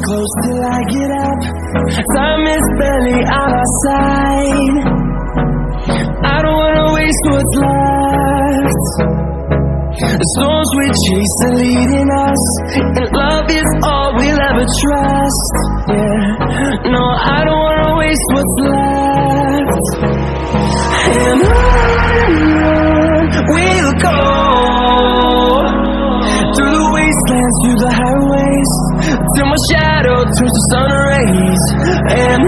close till I get up. Time is barely on our side. I don't wanna waste what's left. The storms we chase are leading us, and love is all we'll ever trust. Yeah, no, I don't wanna waste what's left. And on we'll go, through the wastelands, through the highways, till my shadow turns to sun rays. And